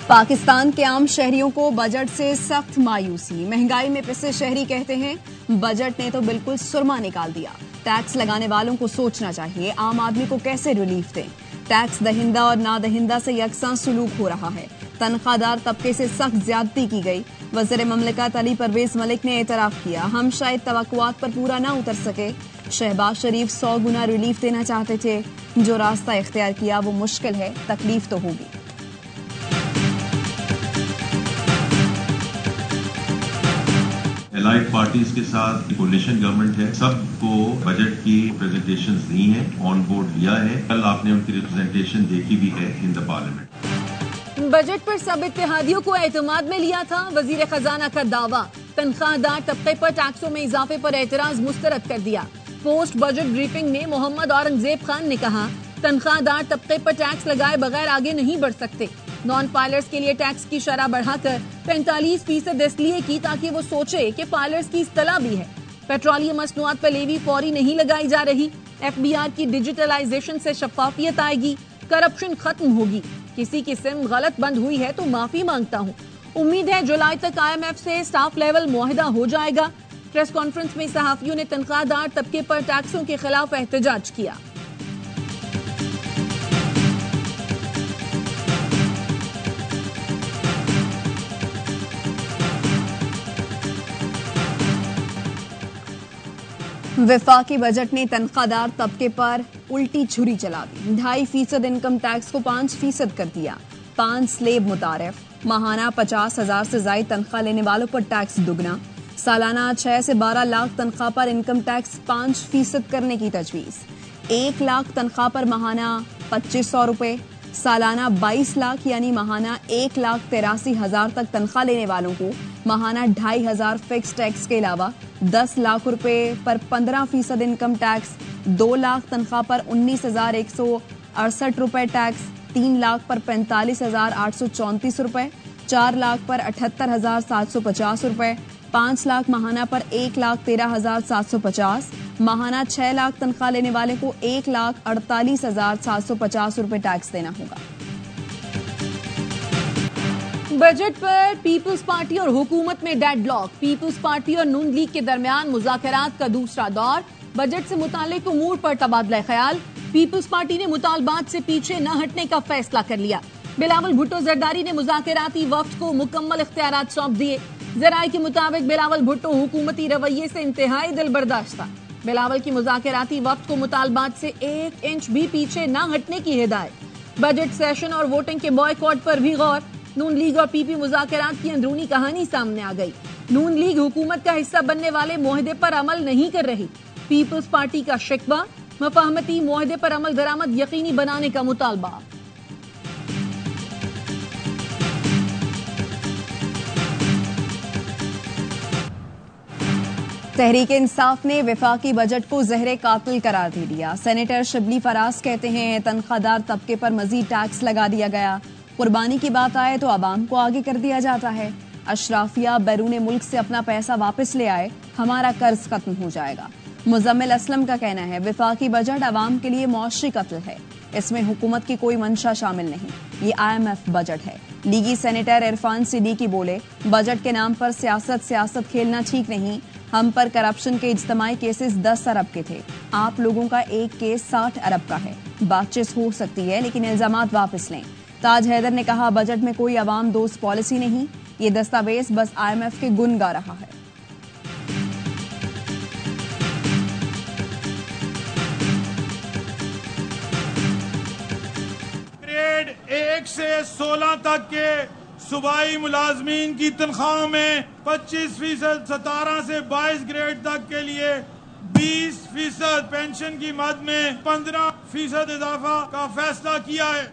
पाकिस्तान के आम शहरियों को बजट से सख्त मायूसी। महंगाई में पिसे शहरी कहते हैं बजट ने तो बिल्कुल सुरमा निकाल दिया। टैक्स लगाने वालों को सोचना चाहिए आम आदमी को कैसे रिलीफ दें। टैक्स दहिंदा और ना दहिंदा से यकसा सुलूक हो रहा है। तनख्वाहदार तबके से सख्त ज्यादती की गई। वज़ीर ममलिकत अली परवेज मलिक ने एतराफ किया हम शायद तवक्कुआत पर पूरा ना उतर सके। शहबाज शरीफ 100 गुना रिलीफ देना चाहते थे। जो रास्ता इख्तियार किया वो मुश्किल है, तकलीफ तो होगी। एलाइड पार्टीज के साथ कोलिशन गवर्नमेंट है, सबको बजट की प्रेजेंटेशंस दी हैं, ऑन बोर्ड लिया है। कल आपने उनकी रिप्रेजेंटेशन देखी भी है इन द पार्लियामेंट। बजट पर सब इत्तेहादियों को एतमाद में लिया था। वजीर खजाना का दावा, तनख्वाहदार तबके पर टैक्सों में इजाफे पर एतराज मुस्तरद कर दिया। पोस्ट बजट ब्रीफिंग में मोहम्मद औरंगजेब खान ने कहा तनख्वाहदार तबके पर टैक्स लगाए बगैर आगे नहीं बढ़ सकते। नॉन पायलट्स के लिए टैक्स की शरह बढ़ाकर 45% इसलिए की ताकि वो सोचे कि पायलट्स की इस्तला भी है। पेट्रोलियम मसनूआत पर लेवी फौरी नहीं लगाई जा रही। FBR की डिजिटलाइजेशन से शफाफियत आएगी, करप्शन खत्म होगी। किसी की सिम गलत बंद हुई है तो माफी मांगता हूँ। उम्मीद है जुलाई तक IMF से स्टाफ लेवल मुआहिदा हो जाएगा। प्रेस कॉन्फ्रेंस में सहाफियों ने तनख्वाहदार तबके पर टैक्सों के खिलाफ एहतजाज किया। वफाकी बजट ने तनख्वाहदार तबके पर उल्टी छुरी चला दी। 2.5% इनकम टैक्स को 5% कर दिया। 5 स्लेब मुतारिफ। माहाना 50,000 से ज्यादा तनख्वाह लेने वालों पर टैक्स दुगना। सालाना 6 से 12 लाख तनख्वाह पर इनकम टैक्स 5% करने की तजवीज। 1 लाख तनख्वाह पर माहाना 2500 रुपए। सालाना 22 लाख यानी माहाना 1,83,000 तक तनख्वाह लेने वालों को माहाना 2,500 फिक्स टैक्स के अलावा 10 लाख रुपए पर 15% इनकम टैक्स। 2 लाख तनख्वाह पर 19,168 रुपए टैक्स। 3 लाख पर 45,834 रुपए। 4 लाख पर 78,750 रुपए। 5 लाख माहाना पर 1,13,750। माहाना 6 लाख तनख्वाह लेने वाले को 1,48,750 रुपए टैक्स देना होगा। बजट पर पीपल्स पार्टी और हुकूमत में डेडलॉक। पीपल्स पार्टी और नून लीग के दरमियान मुज़ाकरात का दूसरा दौर। बजट से मुताल्लिक उमूर पर तबादला ख्याल। पीपल्स पार्टी ने मुतालबात से पीछे न हटने का फैसला कर लिया। बिलावल भुट्टो जरदारी ने मुज़ाकराती वफ्द को मुकम्मल इख्तियारात सौंप दिए। जराये के मुताबिक बिलावल भुट्टो हुकूमती रवैये से इंतहाई दिलबर्दाश्त था। बिलावल की मुज़ाकराती वफ्द को मुतालबात से 1 इंच भी पीछे न हटने की हिदायत। बजट सेशन और वोटिंग के बॉयकॉट पर भी गौर। नून लीग और PP मुज़ाकरात की अंदरूनी कहानी सामने आ गई। नून लीग हुकूमत का हिस्सा बनने वाले मुआहदे पर अमल नहीं कर रही। पीपल्स पार्टी का शिकवा, मफाहमती मुआहदे पर अमल दरामद यकीनी बनाने का मुतालबा। तहरीक इंसाफ ने वफाकी बजट को जहरे कातिल करार दे दिया। सेनेटर शिबली फराज कहते हैं तनख्वाहदार तबके पर मजीद टैक्स लगा दिया गया। कुर्बानी की बात आए तो आवाम को आगे कर दिया जाता है। अशराफिया बैरून मुल्क से अपना पैसा वापस ले आए, हमारा कर्ज खत्म हो जाएगा। मुजम्मिल असलम का कहना है वफाकी बजट आवाम के लिए मौशी कत्ल है। इसमें हुकूमत की कोई मंशा शामिल नहीं, ये IMF बजट है। लीगी सेनेटर इरफान सिद्दीकी बोले बजट के नाम पर सियासत खेलना ठीक नहीं। हम पर करप्शन के इज्तमाई केसेस 10 अरब के थे, आप लोगों का एक केस 60 अरब का है। बातचीत हो सकती है लेकिन इल्जामात वापस लें। ताज हैदर ने कहा बजट में कोई अवाम दोस्त पॉलिसी नहीं, ये दस्तावेज बस IMF के गुण गा रहा है। ग्रेड 1 से 16 तक के सूबाई मुलाजमीन की तनख्वाह में 25%, 17 से 22 ग्रेड तक के लिए 20%, पेंशन की मद में 15% इजाफा का फैसला किया है।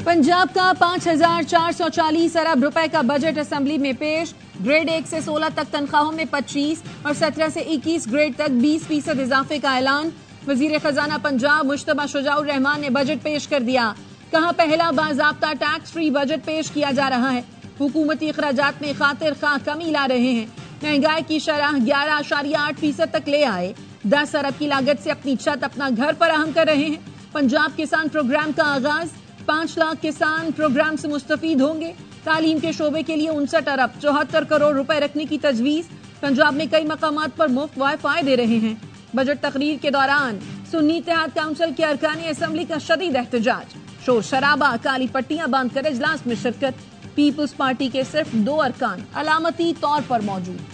पंजाब का 5,440 अरब रुपए का बजट असेंबली में पेश। ग्रेड 1 से 16 तक तनख्वाहों में 25 और 17 से 21 ग्रेड तक 20% इजाफे का ऐलान। वजीर खजाना पंजाब मुश्तबा शुजाउर रहमान ने बजट पेश कर दिया। कहा पहला बाज़ाब्ता टैक्स फ्री बजट पेश किया जा रहा है। हुकूमती अखराजात में खातिर खा कमी ला रहे हैं। महंगाई की शरह 11.8% तक ले आए। 10 अरब की लागत से अपनी छत अपना घर फराहम कर रहे हैं। पंजाब किसान प्रोग्राम का आगाज। 5 लाख किसान प्रोग्राम से मुस्तफीद होंगे। तालीम के शोबे के लिए 59 अरब 74 करोड़ रुपए रखने की तजवीज। पंजाब में कई मकामात पर मुफ्त वाईफाई दे रहे हैं। बजट तकरीर के दौरान सुन्नी इत्तेहाद काउंसिल के अरकानी असम्बली का शदीद एहतजाज, शोर शराबा, काली पट्टियां बांधकर इजलास में शिरकत। पीपल्स पार्टी के सिर्फ 2 अरकान अलामती तौर पर मौजूद।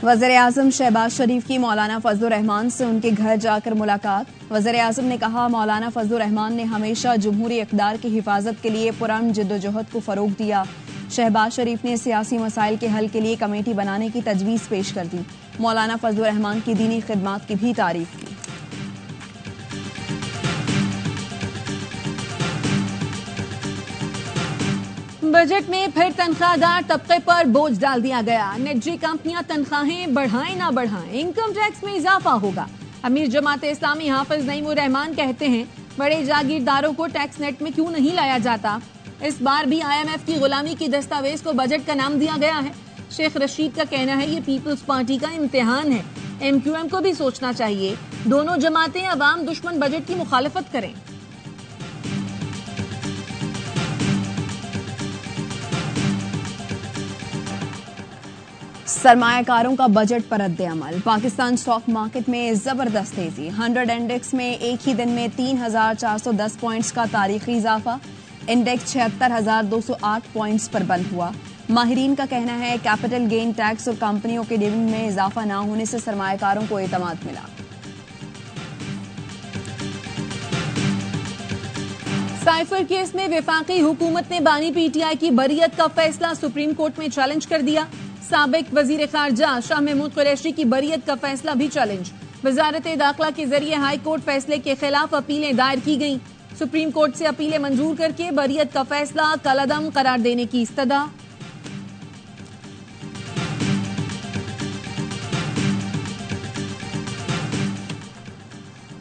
वज़ीर-ए-आज़म शहबाज शरीफ की मौलाना फजलुर रहमान से उनके घर जाकर मुलाकात। वज़ीर-ए-आज़म ने कहा, मौलाना फजलुर रहमान ने हमेशा जमहूरी इक़्तिदार की हिफाजत के लिए पुरअमन जिद्दोजहद को फ़रोग़ दिया। शहबाज शरीफ ने सियासी मसाइल के हल के लिए कमेटी बनाने की तजवीज़ पेश कर दी। मौलाना फजलुर रहमान की दीनी खिदमात की भी तारीफ की। बजट में फिर तनख्वाहदार तबके पर बोझ डाल दिया गया। निजी कंपनियां तनख्वाहें बढ़ाएं ना बढ़ाएं, इनकम टैक्स में इजाफा होगा। अमीर जमाते इस्लामी हाफिज नईमुर रहमान कहते हैं, बड़े जागीरदारों को टैक्स नेट में क्यों नहीं लाया जाता। इस बार भी IMF की गुलामी की दस्तावेज को बजट का नाम दिया गया है। शेख रशीद का कहना है, ये पीपल्स पार्टी का इम्तिहान है। MQM को भी सोचना चाहिए, दोनों जमातें अवाम दुश्मन बजट की मुखालिफत करें। सरमायाकारों का बजट पर रद्द-ए-अमल। पाकिस्तान स्टॉक मार्केट में जबरदस्त तेजी। 100 इंडेक्स में एक ही दिन में 3,410 पॉइंट्स का तारीखी इजाफा। इंडेक्स 76,208 पॉइंट्स पर बंद हुआ। माहिरीन का कहना है, कैपिटल गेन टैक्स और कंपनियों के डिविडेंड में इजाफा न होने से सरमायाकारों को एतमाद मिला। साइफर केस में वफाकी हुकूमत ने बानी PTI की बरियत का फैसला सुप्रीम कोर्ट में चैलेंज कर दिया। साबिक वजीर खारजा शाह महमूद कुरैशी की बरियत का फैसला भी चैलेंज। वजारत दाखिला के जरिए हाई कोर्ट फैसले के खिलाफ अपीलें दायर की गईं। सुप्रीम कोर्ट से अपीलें मंजूर करके बरियत का फैसला कलअदम करार देने की इस्तदा।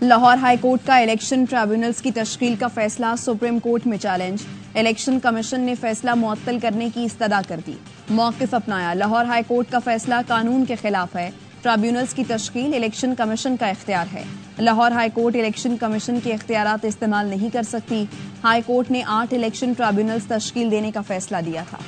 लाहौर हाई कोर्ट का इलेक्शन ट्राइब्यूनल्स की तश्कील का फैसला सुप्रीम कोर्ट में चैलेंज। इलेक्शन कमीशन ने फैसला मुअत्तल करने की इस्तदा कर दी। मौक़िफ़ अपनाया, लाहौर हाई कोर्ट का फैसला कानून के खिलाफ है। ट्राइब्यूनल्स की तश्कील इलेक्शन कमीशन का इख्तियार है। Lahore high court election commission के इख्तियारात इस्तेमाल नहीं कर सकती। हाई कोर्ट ने 8 इलेक्शन ट्राइब्यूनल्स तश्कील देने का फैसला दिया था।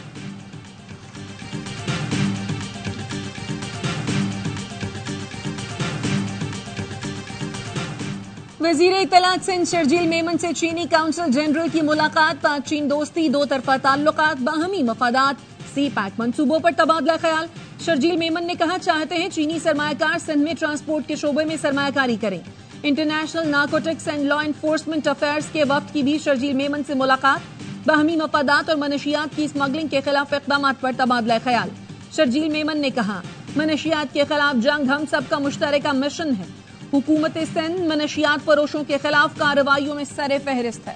वजीर इत्तलात सिंध शर्जील मेमन से चीनी काउंसिल जनरल की मुलाकात। पाक चीन दोस्ती, 2 तरफा ताल्लुकात, बाहमी मफादात, CPEC मंसूबों पर तबादला ख्याल। शर्जील मेमन ने कहा, चाहते हैं चीनी सरमायाकार सिंध में ट्रांसपोर्ट के शोबे में सरमायाकारी करें। International narcotics and law enforcement affairs के वक्त की भी शर्जील मेमन से मुलाकात। बाहमी मफादात और मनशियात की स्मगलिंग के खिलाफ इक़दाम पर तबादला ख्याल। शर्जील मेमन ने कहा, मनशियात के खिलाफ जंग हम सबका मुश्तरका मिशन है। हुकूमत सिंध मनशियात फरोशों के खिलाफ कार्रवाइयों में सरे फहरिस्त है।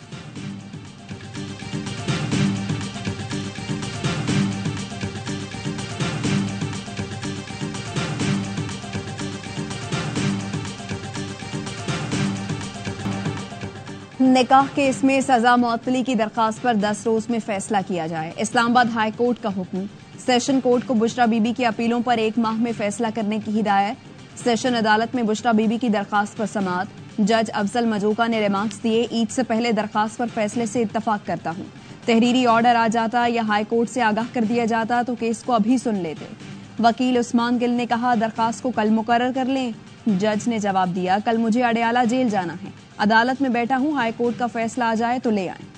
निकाह केस में सजा मुअत्तली की दरखास्त पर 10 रोज में फैसला किया जाए। इस्लामाबाद हाई कोर्ट का हुक्म। सेशन कोर्ट को बुशरा बीबी की अपीलों पर 1 माह में फैसला करने की हिदायत। सेशन अदालत में बुशरा बीबी की दरखास्त पर समाअत। जज अफजल मजूका ने रिमार्क्स दिए, ईद से पहले दरखास्त पर फैसले से इत्तफाक करता हूँ। तहरीरी ऑर्डर आ जाता या हाई कोर्ट से आगाह कर दिया जाता तो केस को अभी सुन लेते। वकील उस्मान गिल ने कहा, दरखास्त को कल मुकर्रर कर लें। जज ने जवाब दिया, कल मुझे अडयाला जेल जाना है। अदालत में बैठा हूँ, हाई कोर्ट का फैसला आ जाए तो ले आए।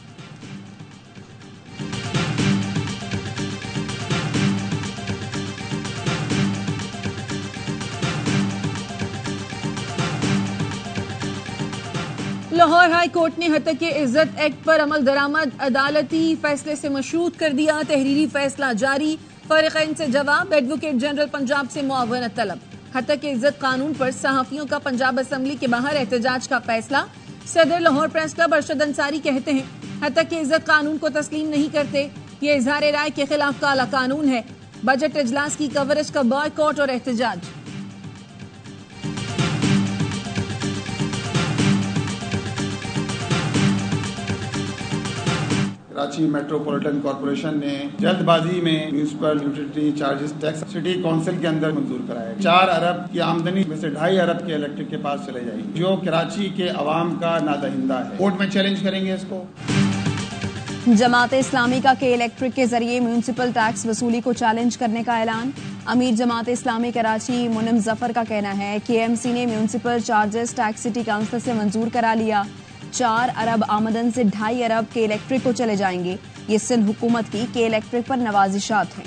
लाहौर हाई कोर्ट ने हतक इज्जत एक्ट पर अमल दरामद अदालती फैसले से मशरूत कर दिया। तहरीरी फैसला जारी। फरीक़ैन से जवाब। एडवोकेट जनरल पंजाब से मुआवनत तलब। हतक इज्जत कानून पर सहाफियों का पंजाब असम्बली के बाहर एहतजाज का फैसला। सदर लाहौर प्रेस क्लब अरशद अंसारी कहते हैं, हतक इज्जत कानून को तस्लीम नहीं करते। ये इजहार राय के खिलाफ काला कानून है। बजट इजलास की कवरेज का बॉयकॉट और एहतजाज। कराची मेट्रोपॉलिटन कॉर्पोरेशन ने जल्दबाजी में municipal utility charges tax city council के अंदर मंजूर कराया। 4 अरब की आमदनी में से 2.5 अरब के इलेक्ट्रिक के पास चले जाएगी, जो कराची के अवाम का नादहिंदा है। कोर्ट में चैलेंज करेंगे इसको। जमात इस्लामी का के इलेक्ट्रिक के जरिए म्यूनिसिपल टैक्स वसूली को चैलेंज करने का ऐलान। अमीर जमात इस्लामी कराची मुनिम जफर का कहना है कि KMC ने municipal charges tax city council से मंजूर करा लिया। 4 अरब आमदन से 2.5 अरब के इलेक्ट्रिक को चले जाएंगे। ये सिंध हुकूमत की के इलेक्ट्रिक पर नवाजिशात हैं।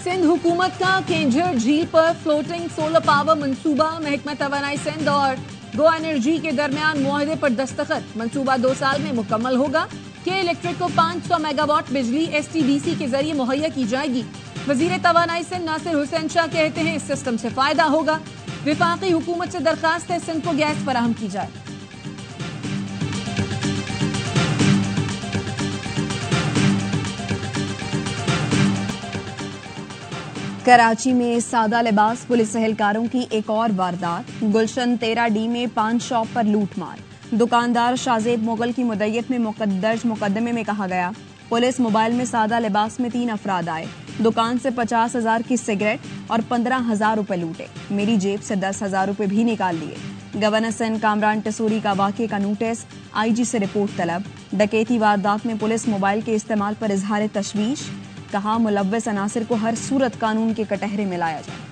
सिंध हुकूमत का केंझर झील पर फ्लोटिंग सोलर पावर मंसूबा महकमा तवानाई सिंध और गो एनर्जी के दरमियान मुआहदे पर दस्तखत। मंसूबा 2 साल में मुकम्मल होगा। के इलेक्ट्रिक को 500 मेगावाट बिजली STDC के जरिए मुहैया की जाएगी। वजीर तवानाई सिंध नासिर हुसैन शाह कहते हैं इस सिस्टम से फायदा होगा। विफाकी हुकूमत से दरखास्त है सिंध को गैस फराहम की जाए। कराची में सादा लिबास पुलिस एहलकारों की एक और वारदात। गुलशन 13D में पान शॉप पर लूटमार। दुकानदार शाहजेब मुगल की मुद्दत में दर्ज मुकदमे में कहा गया पुलिस मोबाइल में सादा लिबास में 3 अफराद आए, दुकान से 50,000 की सिगरेट और 15,000 रुपए लूटे। मेरी जेब से 10,000 रुपए भी निकाल लिए। गवर्नर सिंध कामरान टिसूरी का वाक़े का नोटिस, IG से रिपोर्ट तलब। डकैती वारदात में पुलिस मोबाइल के इस्तेमाल पर इजहार तशवीश। कहा मुलव्वस अनासिर को हर सूरत कानून के कटहरे में लाया जाए।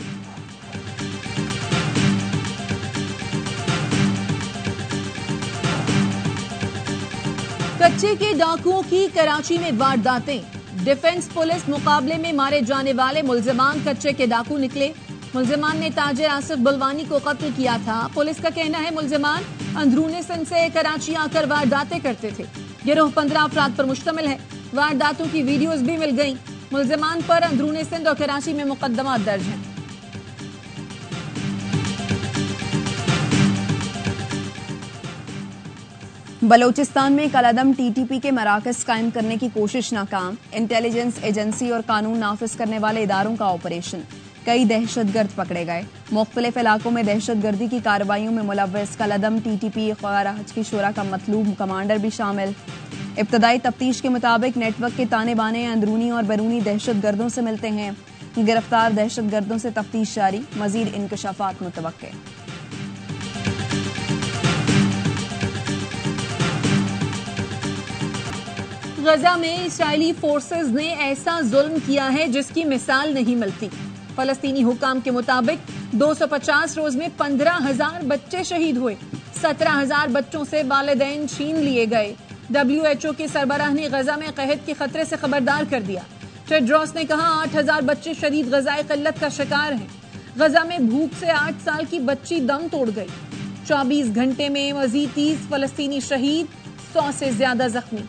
कच्चे के डाकुओं की कराची में वारदातें। डिफेंस पुलिस मुकाबले में मारे जाने वाले मुल्जिमान कच्चे के डाकू निकले। मुल्जिमान ने ताजिर आसिफ बुलवानी को कत्ल किया था। पुलिस का कहना है मुल्जिमान अंदरूनी सिंध से कराची आकर वारदातें करते थे। गिरोह 15 अफराद पर मुश्तमिल है। वारदातों की वीडियोस भी मिल गईं। मुल्जिमान पर अंदरूनी सिंध और कराची में मुकदमा दर्ज है। बलोचिस्तान में कलअदम TTP के मराकज कायम करने की कोशिश नाकाम। इंटेलिजेंस एजेंसी और कानून नाफिज करने वाले इदारों का ऑपरेशन। कई दहशतगर्द पकड़े गए। मुख्तलिफ इलाकों में दहशतगर्दी की कार्रवाइयों में मुलव्वस कलअदम TTP ख्वाराज की शुरा का मतलूब कमांडर भी शामिल। इब्तदाई तफ्तीश के मुताबिक नेटवर्क के ताने बाने अंदरूनी और बैरूनी दहशतगर्दों से मिलते हैं। गिरफ्तार दहशतगर्दों से तफ्तीश जारी। मजीद इंकशाफात मुतवक्के। गजा में इस्राइली फोर्सेस ने ऐसा जुल्म किया है जिसकी मिसाल नहीं मिलती। फलस्तीनी हुकाम के मुताबिक 250 रोज में 15,000 बच्चे शहीद हुए। 17,000 बच्चों से वालिदैन छीन लिए गए। WHO के सरबराह ने गजा में कहत के खतरे से खबरदार कर दिया। टेड्रोस ने कहा 8,000 बच्चे शदीद गजाए किल्लत का शिकार हैं। गजा में भूख से 8 साल की बच्ची दम तोड़ गई। 24 घंटे में मजीद 30 फलस्तीनी शहीद, 100 से ज्यादा जख्मी।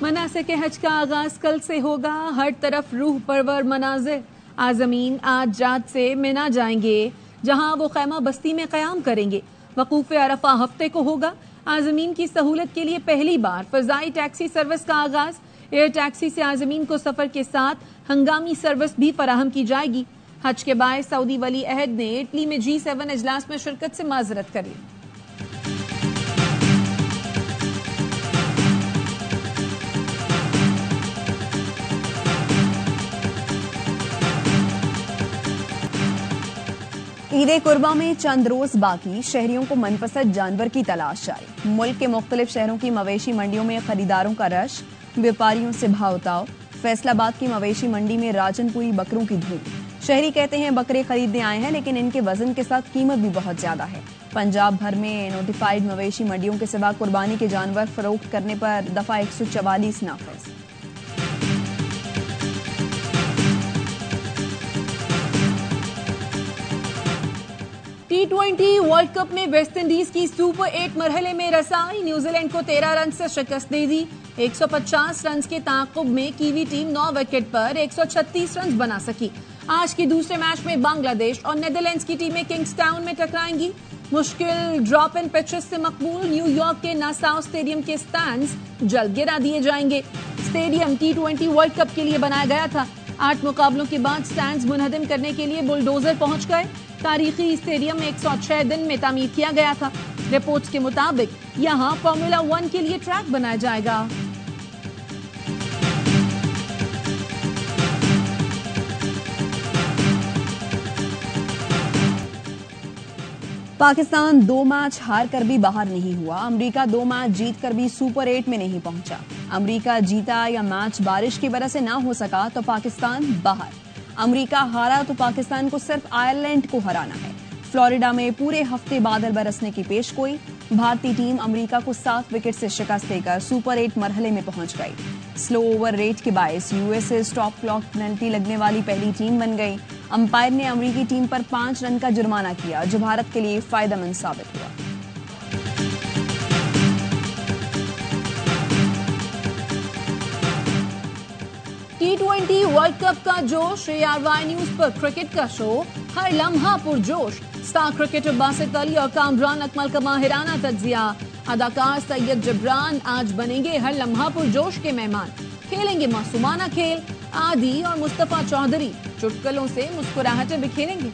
मनासिक हज का आगाज कल से होगा। हर तरफ रूह परवर मनाजिर। आज़मीन आज जात से मिना जाएंगे, जहां वो खैमा बस्ती में क़याम करेंगे। वकूफ़ अरफा हफ्ते को होगा। आज़मीन की सहूलत के लिए पहली बार फ़ज़ाई टैक्सी सर्विस का आगाज। एयर टैक्सी से आज़मीन को सफ़र के साथ हंगामी सर्विस भी फराहम की जाएगी। हज के बाद सऊदी वली अहद ने इटली में G7 इजलास में शिरकत से माजरत कर ली। ईद कुर्बा में चंद रोज बाकी, शहरियों को मनपसंद जानवर की तलाश जारी। मुल्क के मुख्तलिफ शहरों की मवेशी मंडियों में खरीदारों का रश, व्यापारियों से भाव ताव। फैसलाबाद की मवेशी मंडी में राजनपुरी बकरों की धूम। शहरी कहते हैं बकरे खरीदने आए हैं, लेकिन इनके वजन के साथ कीमत भी बहुत ज्यादा है। पंजाब भर में नोटिफाइड मवेशी मंडियों के सिवा कुर्बानी के जानवर फरोख्त करने पर दफा 144 नाफिज। T20 वर्ल्ड कप में वेस्ट इंडीज की सुपर 8 मरहले में रसाई। न्यूजीलैंड को 13 रन से शिकस्त दे दी। 150 रन के ताक़ुब में कीवी टीम 9 विकेट पर 136 रन बना सकी। आज के दूसरे मैच में बांग्लादेश और नेदरलैंड्स की टीमें किंग्सटाउन में टकराएंगी। मुश्किल ड्रॉप इन पिचेस से मकबूल न्यूयॉर्क के नासाउ स्टेडियम के स्टैंड्स जल्द गिरा दिए जाएंगे। स्टेडियम T20 वर्ल्ड कप के लिए बनाया गया था। 8 मुकाबलों के बाद स्टैंड्स मुनहदम करने के लिए बुलडोजर पहुंच गए। तारीखी स्टेडियम में 106 दिन में तामीर किया गया था। रिपोर्ट्स के मुताबिक यहां फॉर्मूला 1 के लिए ट्रैक बनाया जाएगा। पाकिस्तान 2 मैच हार कर भी बाहर नहीं हुआ। अमेरिका 2 मैच जीत कर भी सुपर 8 में नहीं पहुंचा। अमेरिका जीता या मैच बारिश की वजह से ना हो सका तो पाकिस्तान बाहर। अमेरिका हारा तो पाकिस्तान को सिर्फ आयरलैंड को हराना है। फ्लोरिडा में पूरे हफ्ते बादल बरसने की पेशगोई। भारतीय टीम अमेरिका को 7 विकेट से शिकस्त देकर सुपर 8 मरहले में पहुंच गई। स्लो ओवर रेट के बायस यूएसए स्टॉप क्लॉक पेनल्टी लगने वाली पहली टीम बन गई। अंपायर ने अमेरिकी टीम पर 5 रन का जुर्माना किया, जो भारत के लिए फायदेमंद साबित हुआ। T20 वर्ल्ड कप का जोश। ARY न्यूज पर क्रिकेट का शो, हर लम्हा पुरजोश। स्टार क्रिकेटर बासित अली और कामरान अकमल का माहिराना तज्जिया। अदाकार सैयद जबरान आज बनेंगे हर लम्हा पुरजोश के मेहमान। खेलेंगे मासूमाना खेल। आदि और मुस्तफा चौधरी चुटकुलों से मुस्कुराहटें बिखेरेंगे।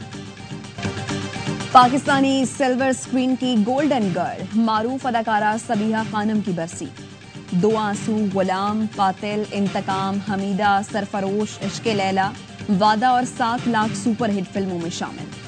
पाकिस्तानी सिल्वर स्क्रीन की गोल्डन गर्ल मारूफ अदाकारा सबीहा खानम की बरसी। 2 आंसू, गुलाम, कातिल, इंतकाम, हमीदा, सरफरोश, इश्क लैला, वादा और 7 लाख सुपरहिट फिल्मों में शामिल।